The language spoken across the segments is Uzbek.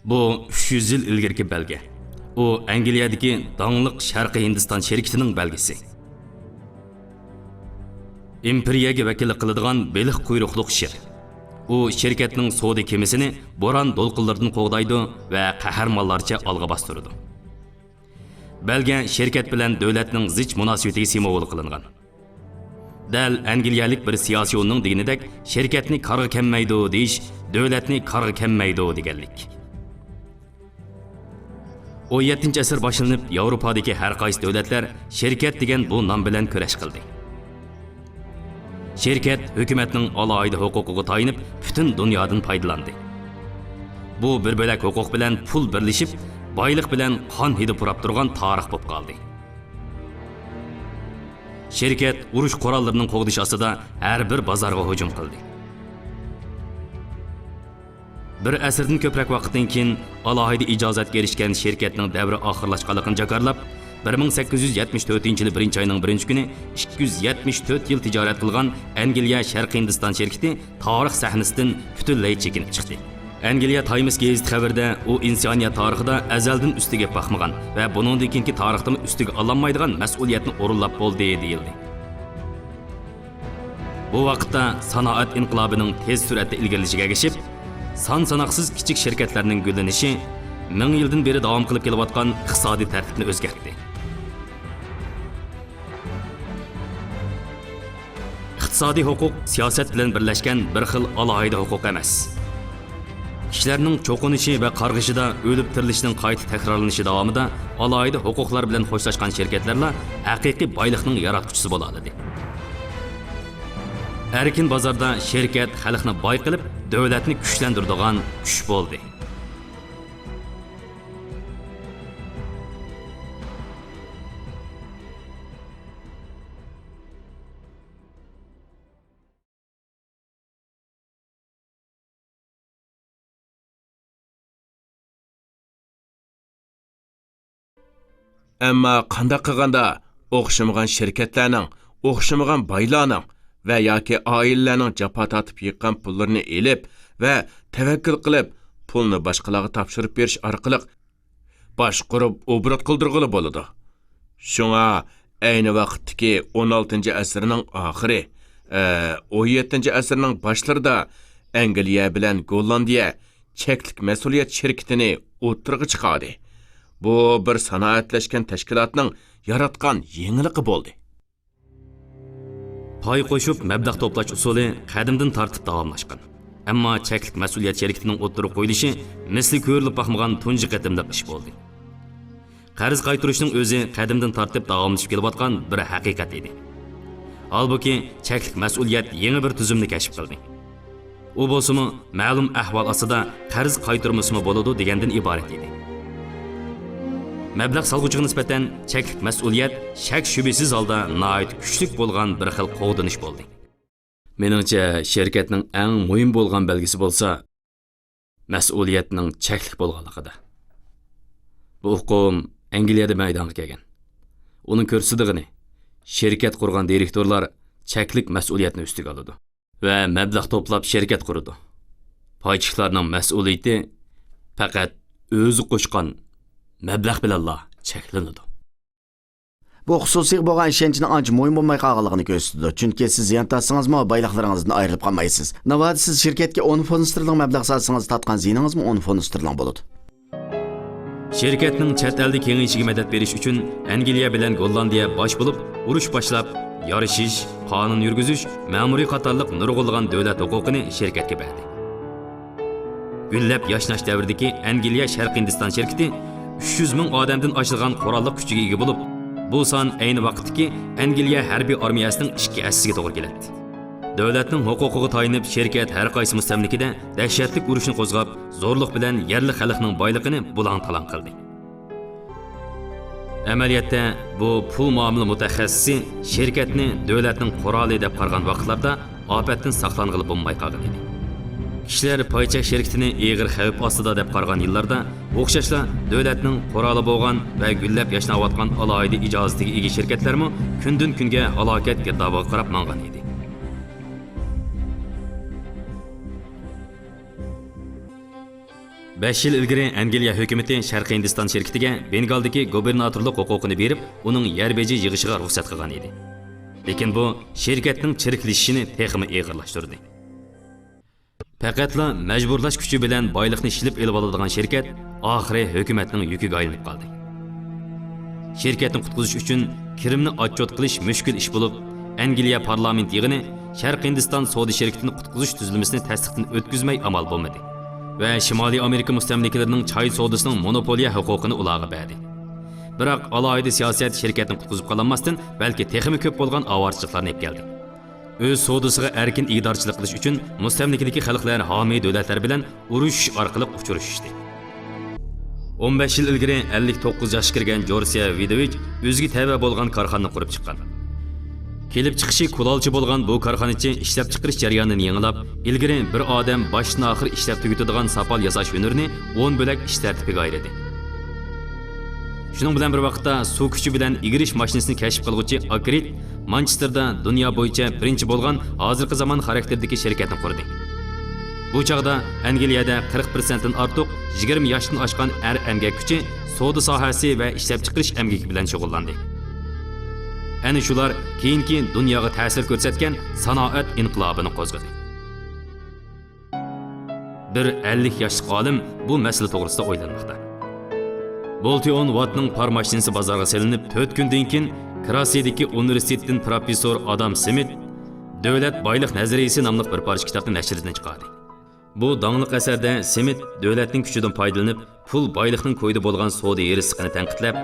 Bu 300 yil ilgirki belge. U Angliyadagi dаңlıq Sharqiy Hindiston şirketining belgisi. İmperiyaga vakillik qiladigan beliq quyruqliq shir. U şirketning savdo kemisini bo'ron do'lqinlardan qo'g'daydi va qahramonlarcha olg'a bostiradi. Belge şirket bilan davlatning zich munosabatiga simvol qilingan. Dal Angliyalik bir siyosiyonning deganidek şirketni qarg'a kelmaydi deyish, davlatni qarg'a kelmaydi deganlik. 17-asr boshlanib Yevropadagi har qaysi davlatlar şirket degan bu nom bilan kurash qildi. Şirket hukumatning alohida huquqiga tayinib butun dunyodan foydalandi. Bu bir bo'lak huquq bilan pul birlashib, boylik bilan qon hidi purab turgan tarix bo'lib qoldi. Şirket urush qurollarining qo'g'dish ostida har bir bozorga hujum qildi. Bir asrdan ko'proq vaqtdan keyin alohida ijozatga erishgan şirketning davri oxirlashganligini jakarlab 1874 yili 1-oyning 1-kuni 274 yil tijorat qilgan Angliya Sharqiy Hindiston şirketi tarix sahnasidan butunlay chekinib chiqdi. Angliya Times gazeti xabarida u insoniyat tarixida azaldan ustiga baxmagan va buningdan keyingi tarixda ustiga ololmaydigan mas'uliyatni o'rinlab bo'ldi deyildi. Bu vaqtda sanoat inqilobining tez suratda ilgarilishiga ergashib, son-sanoqsiz kichik shirkatlarning gullanishi 1000 yildan beri davom qilib kelayotgan iqtisodiy tartibni o'zgartdi. İqtisodiy huquq siyosat bilan birlashgan bir xil alohida huquq emas. Kishilarning cho'qinishi va qarg'ishida o'lib tirilishining qayta takrorlanishi davomida alohida huquqlar bilan xo'shlashgan shirkatlarlar haqiqiy boylikning yaratuvchisi bo'la oladi. Erkin bozorda shirkat xalqni boy qilib, davlatni kuchlantiradigan kuch bo'ldi. Ammo qanday qilganda o'xshamagan shirkatlarning, o'xshamagan boylarning va yoki oilalarning jafo tortib yiqqan pullarini elib va tavakkul qilib pulni boshqalarga topshirib berish orqali boshqarib obrat qildirg'ili bo'ladi. Shunga ayni vaqtdagi 16-asrning oxiri, 17-asrning boshlarida Angliya bilan Gollandiya cheklik mas'uliyat shirkatini o'tirg'i chiqardi. Bu bir sanoatlashgan tashkilotning yaratgan yengiligi bo'ldi. Pay qo'shib mablag' to'plash usuli qadimdan tortib davomlashgan. Ammo cheklik mas'uliyat shirkatining o'tirib qo'yilishi misli ko'rilib baxmagan tunji qadimda ish bo'ldi. Qarz qaytarishning o'zi qadimdan tortib davomlashib kelayotgan bir haqiqat edi. Halbuki cheklik mas'uliyat yangi bir tuzumni kashf qildi. U bo'lsa-mu ma'lum ahvol ostida qarz qaytarmasmi bo'ladi degandan iborat edi. Mablag' solg'uchiga nisbatan cheklik mas'uliyat shak shubhasiz holda nihoyat kuchli bo'lgan bir xil qo'g'dinish bo'ldi. Meningcha, shirkatning eng muhim bo'lgan belgisi bo'lsa, mas'uliyatning cheklik bo'lganligida. Bu huquq Angliyada maydonga kelgan. Uning ko'rsatig'ini shirkat qurgan direktorlar cheklik mas'uliyatni ustiga oladi va mablag' to'plab shirkat quradi. Paychiqlarning mas'uliyati faqat o'zi qo'shgan mablag' bilanla cheklanadi. Bu xususiy bo'lgan ishonchni ancha muhim bo'lmay qolganligini ko'rsatadi. Chunki siz ziyon tortsangiz-mu, boyliqlaringizdan ayrilib qolmaysiz. Navbat siz shirkatga 10 fond sterling mablag' solsangiz, tatgan ziyoningiz-mu 10 fond sterling bo'ladi. Şirketning chet elda kengayishiga madad berish uchun Angliya bilan Gollandiya bosh bo'lib, urush boshlab, yorishish, qonun yurgizish, ma'muriy qatorliq nurg'ulg'an davlat huquqini shirkatga berdi. Gullab yashnash davridagi Angliya Sharqiy Hindiston shirkati 300 ming odamdan oshirgan qurolli kuchiga ega bo'lib, bu son ayni vaqtdagi Angliya harbiy armiyasining 2 asasiga to'g'ri keladi. Davlatning huquqiga tayinib shirkat har qaysi mustamlikada dahshatli urushni qo'zg'ab, zo'rliq bilan yerli xalqning boyligini bulang-talang qildi. Amaliyotda bu pul muomala mutaxassisi shirkatni davlatning quroli deb qaragan vaqtlarda ofatdan saqlang'ili bo'lmay qolgan edi. Kishilar paychak shirkatini eg'ir xavf ostida deb qaragan yillarda o'xshashla davlatning quroli bo'lgan va gullab yashnayotgan alohida ijozatiga ega shirkatlarmi kundan kunga halokat girdobiga qarab mangan edi. 5 yil ilgari Angliya hukumati Sharqiy Hindiston shirkatiga Bengaldagi gubernatorlik huquqini berib, uning yer beji yig'ishiga ruxsat qilgan edi. Lekin bu shirkatning chiriklashishini texmi og'irlashtirdi. Faqatla majburlash kuchi bilan boylikni shilib elib oladigan shirkat oxiri hukumatning yukiga aylanib qoldi. Shirkatni qutqizish uchun kirimni otchot qilish mushkul ish bo'lib, Angliya parlament yig'ini Sharqiy Hindiston savdo shirkatini qutqizish tuzilmasini tasdiqdan o'tkazmay amal bo'lmadi va Shimoliy Amerika mustamlikalarining choy savdosining monopoliya huquqini ularga berdi. Biroq alohida siyosat shirkatni qutqizib qolmasdan, balki texmi ko'p bo'lgan avorchiliklarni olib keldi. O'z savdosiga erkin idorchilik qilish uchun mustamlikadagi xalqlar homiy davlatlar bilan urush orqali uchrashishdi. 15 yil ilgari 59 yoshga kirgan Jorsiya Vidovich o'ziga tava bo'lgan korxonani qurib chiqqan. Kelib chiqishi kulolchi bo'lgan bu korxonachi ishlab chiqarish jarayonini yengilab, ilgari bir odam boshdan oxir ishlab tugatadigan sopol yasash hunarini 10 bo'lak ish tartibiga ayirdi. Shuning bilan bir vaqtda suv kuchi bilan igirish mashinasini kashf qilguvchi Akrit Manchesterda dunyo bo'yicha birinchi bo'lgan hozirgi zamon xarakterdagi shirkatni qurdi. Bu chaqda Angliyada 40% dan ortiq 20 yoshdan oshgan emgak kuchi savdo sohasi va ishlab chiqarish emgaki bilan shug'ullandi. Ana shular keyingi dunyoga ta'sir ko'rsatgan sanoat inqilobini qo'zg'adi. Bir 50 yoshli olim bu masala to'g'risida o'ylanmoqda. Boltion Wattning par mashinasi bozorga selinib 4 kundan keyin Krasidagi universitetdan professor Adam Smith Davlat boylik nazariyasi nomli bir parcha kitobni nashrdan chiqardi. Bu dаңliq asarda Smith davlatning kuchidan foydalanib, pul boylikning qo'ydi bo'lgan savdo yerisiqini tanqidlab,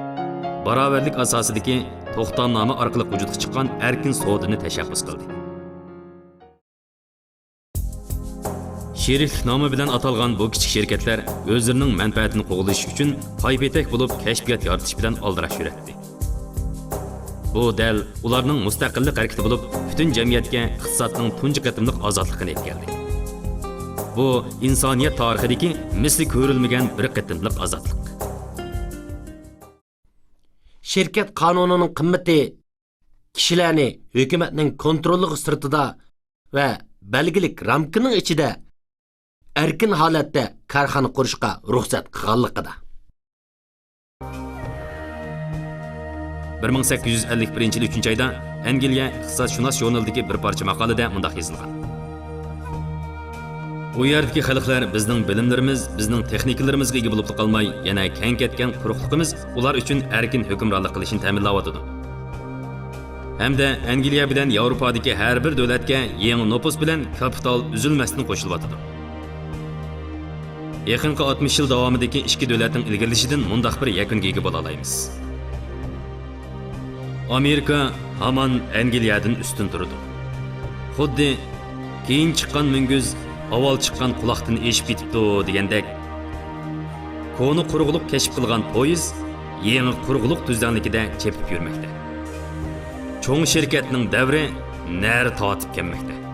barobarlik asosidagi to'xtamnoma orqali vujudga chiqqan erkin savdoni tashabbus qildi. Sheriklik nomi bilan atalgan bu kichik shirkatlar o'zlarining manfaatini qo'g'lash uchun paypetak bo'lib kashfiyot yaratish bilan oldirash yuratdi. Bu dal ularning mustaqillik harakati bo'lib, butun jamiyatga iqtisodning tunji qatimliq ozodligini yetkazdi. Bu insoniyat tarixidagi misli ko'rilmagan bir qatimliq ozodlik. Şirket kanununun qimmati kishilarni hukumatning kontrolli sirtida va belgilik ramkaning ichida erkin holatda korxona qurishga ruxsat qilganligida. 1851 yil 3 oyda Angliya iqtisodshunos jurnalidagi bir parcha maqolada mundaq yozilgan. Bu yerdagi xalqlar bizning bilimlarimiz, bizning texnikalarimizga ega bo'lib qolmay, yana keng ketgan quruqligimiz ular uchun erkin hukmronlik qilishini ta'minlayotdi. Hamda Angliya bilan Yevropadagi har bir davlatga yangi nopus bilan kapital uzilmasdan qo'shilyotdi. Yaqinqi 60 yil davomidagi ikki davlatning ilgarilishidan mundaq bir yakunga ega bo'la olamiz. Amerika hamon Angliyadan ustun turdi. Xuddi keyin chiqqan munguz avval chiqqan quloqdan eshib ketibdi degandek, koni quruqliq kashf qilgan poyez yangi quruqliq tuzdanligida chepib yurmoqda. Cho'ng shirkatning davri nar tortib kelmoqda.